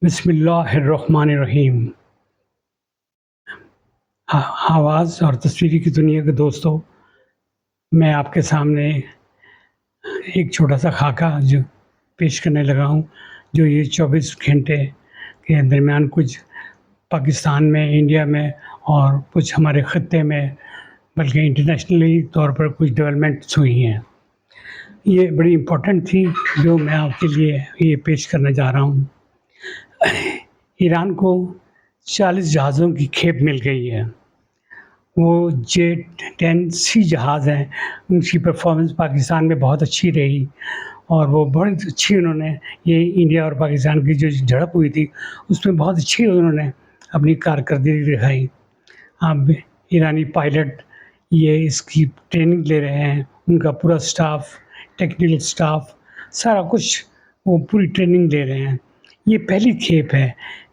بسم اللہ الرحمن الرحیم۔ آواز اور تصویری کی دنیا کے دوستوں، میں آپ کے سامنے ایک چھوٹا سا خاکہ جو پیش کرنے لگا ہوں، جو یہ 24 گھنٹے کے درمیان کچھ پاکستان میں، انڈیا میں اور کچھ ہمارے خطے میں، بلکہ انٹرنیشنلی طور پر کچھ ڈیولپمنٹس ہوئی ہیں۔ یہ بڑی امپورٹنٹ تھی جو میں آپ کے لیے یہ پیش کرنے جا رہا ہوں۔ ایران کو 40 جہازوں کی کھیپ مل گئی ہے۔ وہ J-10C جہاز ہیں، ان کی پرفارمنس پاکستان میں بہت اچھی رہی اور وہ بہت اچھی انہوں نے یہ انڈیا اور پاکستان کی جو جھڑپ ہوئی تھی اس میں بہت اچھی انہوں نے اپنی کارکردگی دکھائی۔ اب ایرانی پائلٹ یہ اس کی ٹریننگ لے رہے ہیں، ان کا پورا سٹاف، ٹیکنیکل سٹاف، سارا کچھ وہ پوری ٹریننگ لے رہے ہیں۔ یہ پہلی کھیپ ہے،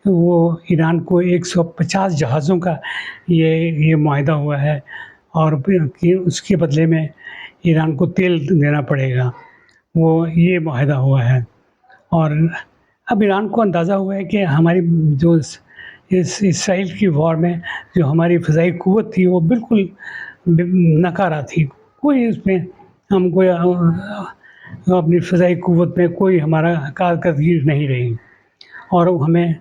وہ ایران کو 150 جہازوں کا یہ معاہدہ ہوا ہے اور اس کے بدلے میں ایران کو تیل دینا پڑے گا، وہ یہ معاہدہ ہوا ہے۔ اور اب ایران کو اندازہ ہوا ہے کہ ہماری جو اس اسرائیل کی وار میں جو ہماری فضائی قوت تھی وہ بالکل ناکارہ تھی، کوئی اس میں ہم کوئی اپنی فضائی قوت میں کوئی ہمارا کارکردگی نہیں رہی، اور ہمیں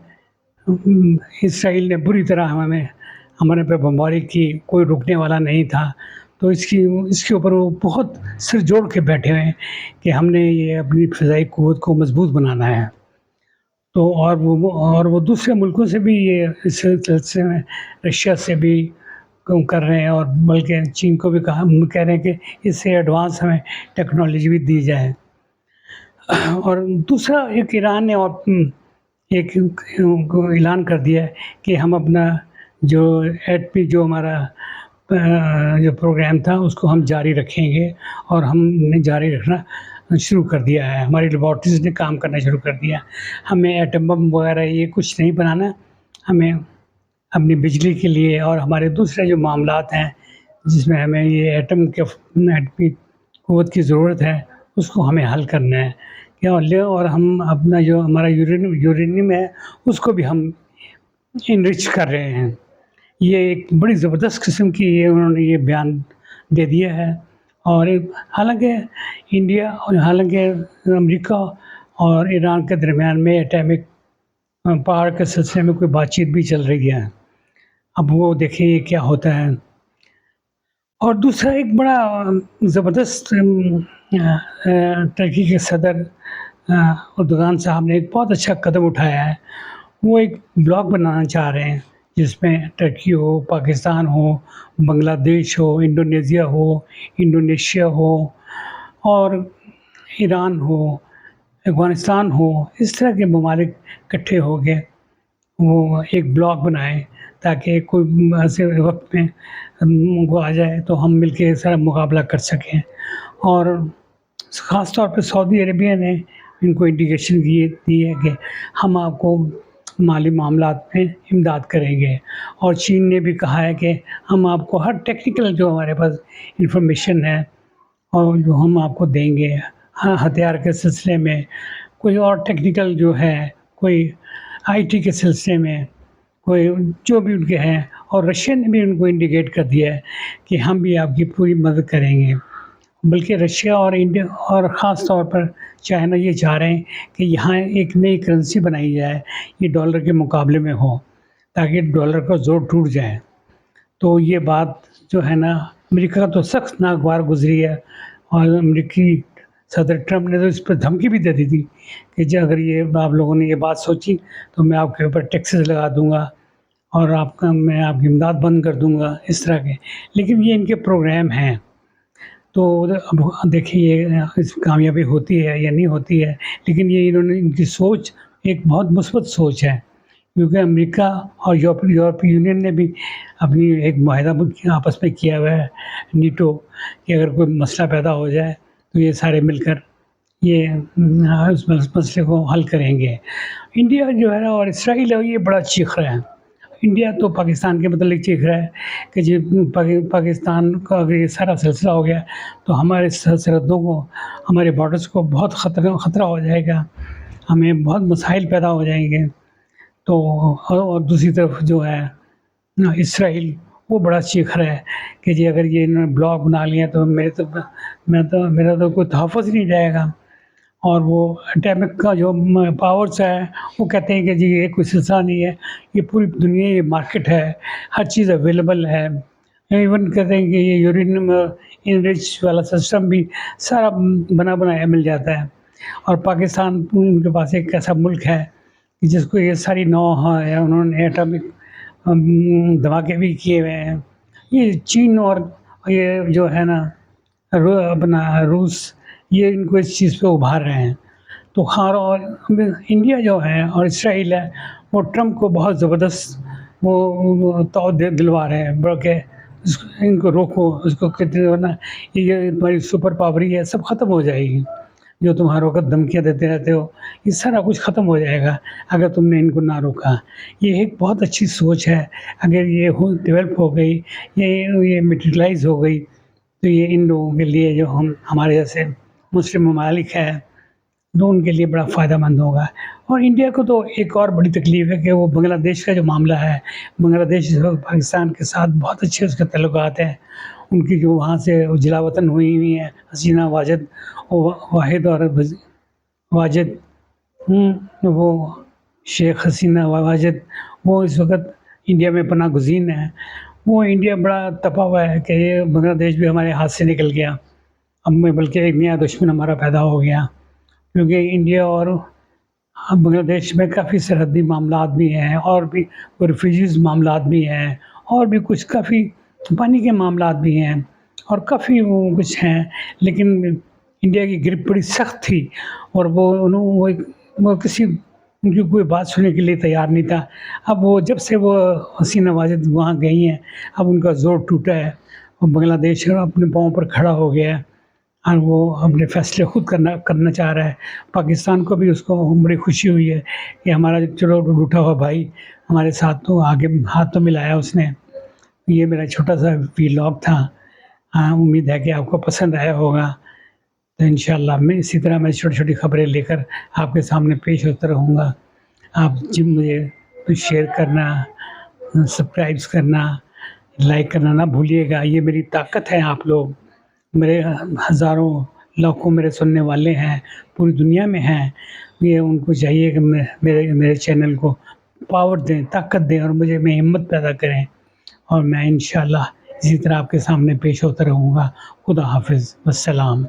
اسرائیل نے بری طرح ہمارے پہ بمباری کی، کوئی رکنے والا نہیں تھا۔ تو اس کے اوپر وہ بہت سر جوڑ کے بیٹھے ہوئے ہیں کہ ہم نے یہ اپنی فضائی قوت کو مضبوط بنانا ہے۔ تو اور وہ دوسرے ملکوں سے بھی یہ اس سلسلے میں رشیا سے بھی کر رہے ہیں، اور بلکہ چین کو بھی کہہ رہے ہیں کہ اس سے ایڈوانس ہمیں ٹیکنالوجی بھی دی جائے۔ اور دوسرا ایک ایران نے اور ایک اعلان کر دیا ہے کہ ہم اپنا جو ایٹمی جو ہمارا جو پروگرام تھا اس کو ہم جاری رکھیں گے، اور ہم نے جاری رکھنا شروع کر دیا ہے۔ ہماری لیبارٹریز نے کام کرنا شروع کر دیا۔ ہمیں ایٹم بم وغیرہ یہ کچھ نہیں بنانا، ہمیں اپنی بجلی کے لیے اور ہمارے دوسرے جو معاملات ہیں جس میں ہمیں یہ ایٹمی قوت کی ضرورت ہے اس کو ہمیں حل کرنا ہے۔ اور ہم اپنا جو ہمارا یورینیم ہے اس کو بھی ہم انرچ کر رہے ہیں۔ یہ ایک بڑی زبردست قسم کی انہوں نے یہ بیان دے دیا ہے۔ اور حالانکہ انڈیا اور حالانکہ امریکہ اور ایران کے درمیان میں ایٹمک پاور کے سلسلے میں کوئی بات چیت بھی چل رہی ہے، اب وہ دیکھیں یہ کیا ہوتا ہے۔ اور دوسرا ایک بڑا زبردست ترکی کے صدر اردوغان صاحب نے ایک بہت اچھا قدم اٹھایا ہے۔ وہ ایک بلاک بنانا چاہ رہے ہیں جس میں ترکی ہو، پاکستان ہو، بنگلہ دیش ہو، انڈونیشیا ہو اور ایران ہو، افغانستان ہو، اس طرح کے ممالک اکٹھے ہو کے وہ ایک بلاک بنائیں تاکہ کوئی ایسے وقت میں وہ آ جائے تو ہم مل کے سارا مقابلہ کر سکیں۔ اور خاص طور پہ سعودی عربیہ نے ان کو انڈیکیشن دی ہے کہ ہم آپ کو مالی معاملات میں امداد کریں گے، اور چین نے بھی کہا ہے کہ ہم آپ کو ہر ٹیکنیکل جو ہمارے پاس انفارمیشن ہے اور جو ہم آپ کو دیں گے، ہتھیار کے سلسلے میں، کوئی اور ٹیکنیکل جو ہے، کوئی IT کے سلسلے میں، کوئی جو بھی ان کے ہیں۔ اور رشیا نے بھی ان کو انڈیکیٹ کر دیا ہے کہ ہم بھی آپ کی پوری مدد کریں گے، بلکہ رشیا اور انڈیا اور خاص طور پر چائنا یہ چاہ رہے ہیں کہ یہاں ایک نئی کرنسی بنائی جائے، یہ ڈالر کے مقابلے میں ہو تاکہ ڈالر کا زور ٹوٹ جائے۔ تو یہ بات جو ہے نا، امریکہ تو سخت ناگوار گزری ہے، اور امریکی صدر ٹرمپ نے تو اس پر دھمکی بھی دے دی تھی کہ اگر یہ آپ لوگوں نے یہ بات سوچی تو میں آپ کے اوپر ٹیکسز لگا دوں گا اور میں آپ کی امداد بند کر دوں گا، اس طرح کے۔ لیکن یہ ان کے پروگرام ہیں، تو اب دیکھیں یہ اس کامیابی ہوتی ہے یا نہیں ہوتی ہے، لیکن یہ ان کی سوچ ایک بہت مثبت سوچ ہے، کیونکہ امریکہ اور یورپی یونین نے بھی اپنی ایک معاہدہ آپس میں کیا ہوا ہے، نیٹو، کہ اگر کوئی مسئلہ پیدا ہو جائے تو یہ سارے مل کر یہ اس مسئلے کو حل کریں گے۔ انڈیا جو ہے اور اسرائیل ہے یہ بڑا چیخ رہا ہے۔ انڈیا تو پاکستان کے متعلق چیخ رہا ہے کہ جی پاکستان کا اگر یہ سارا سلسلہ ہو گیا تو ہمارے سرحدوں کو، ہمارے بارڈرز کو بہت خطرہ ہو جائے گا، ہمیں بہت مسائل پیدا ہو جائیں گے۔ تو اور دوسری طرف جو ہے اسرائیل، وہ بڑا چیخ رہا ہے کہ جی اگر یہ انہوں نے بلاک بنا لیا تو میرا تو کوئی تحفظ نہیں جائے گا۔ اور وہ اٹامک کا جو پاورس ہے، وہ کہتے ہیں کہ جی یہ کوئی سلسلہ نہیں ہے، یہ پوری دنیا یہ مارکیٹ ہے، ہر چیز اویلیبل ہے۔ ایون کہتے ہیں کہ یہ یورینیم انرچ والا سسٹم بھی سارا بنا بنایا مل جاتا ہے۔ اور پاکستان ان کے پاس ایک ایسا ملک ہے کہ جس کو یہ ساری نو ہے، انہوں نے ایٹمک دھماکے بھی کیے ہوئے ہیں۔ یہ چین اور یہ جو ہے نا اپنا روس، یہ ان کو اس چیز پہ ابھار رہے ہیں۔ تو اور انڈیا جو ہے اور اسرائیل ہے، وہ ٹرمپ کو بہت زبردست وہ دلوا رہے ہیں، بلکہ ان کو روکو، اس کو کتنے ورنہ یہ تمہاری سپر پاوری ہے، سب ختم ہو جائے گی۔ جو تم ہر وقت دھمکیاں دیتے رہتے ہو، یہ سارا کچھ ختم ہو جائے گا اگر تم نے ان کو نہ روکا۔ یہ ایک بہت اچھی سوچ ہے، اگر یہ ڈیولپ ہو گئی، یہ میٹیریلائز ہو گئی، تو یہ ان لوگوں کے لیے جو ہمارے جیسے مسلم ممالک ہیں، تو ان کے لیے بڑا فائدہ مند ہوگا۔ اور انڈیا کو تو ایک اور بڑی تکلیف ہے کہ وہ بنگلہ دیش کا جو معاملہ ہے، بنگلہ دیش پاکستان کے ساتھ بہت اچھے اس کے تعلقات ہیں۔ ان کی جو وہاں سے جلا وطن ہوئی ہیں حسینہ واحد اور واجد، وہ شیخ حسینہ واجد، وہ اس وقت انڈیا میں پناہ گزین ہیں۔ وہ انڈیا بڑا تپا ہوا ہے کہ یہ بنگلہ دیش بھی ہمارے ہاتھ سے نکل گیا، اب میں بلکہ ایک نیا دشمن ہمارا پیدا ہو گیا، کیونکہ انڈیا اور بنگلہ دیش میں کافی سرحدی معاملات بھی ہیں، اور بھی ریفیوجیز معاملات بھی ہیں، اور بھی کچھ کافی پانی کے معاملات بھی ہیں، اور کافی وہ کچھ ہیں۔ لیکن انڈیا کی گرپ بڑی سخت تھی، اور وہ کسی ان کی کوئی بات سننے کے لیے تیار نہیں تھا۔ اب وہ جب سے وہ حسینہ واجد وہاں گئی ہیں، اب ان کا زور ٹوٹا ہے، اور بنگلہ دیش اپنے پاؤں پر کھڑا ہو گیا ہے، اور وہ اپنے فیصلے خود کرنا چاہ رہا ہے۔ پاکستان کو بھی اس کو بڑی خوشی ہوئی ہے کہ ہمارا چلو روٹھا ہوا بھائی ہمارے ساتھ تو آگے ہاتھ تو ملایا اس نے۔ یہ میرا چھوٹا سا ولاگ تھا، امید ہے کہ آپ کو پسند آیا ہوگا۔ تو انشاءاللہ میں اسی طرح میں چھوٹی چھوٹی خبریں لے کر آپ کے سامنے پیش ہوتا رہوں گا۔ آپ جب مجھے شیئر کرنا، سبسکرائبس کرنا، لائک کرنا نہ بھولیے گا۔ یہ میری طاقت ہے، آپ لوگ میرے ہزاروں لاکھوں میرے سننے والے ہیں، پوری دنیا میں ہیں۔ یہ ان کو چاہیے کہ میرے چینل کو پاور دیں، طاقت دیں، اور میں ہمت پیدا کریں، اور میں انشاءاللہ اسی طرح آپ کے سامنے پیش ہوتا رہوں گا۔ خدا حافظ، والسلام۔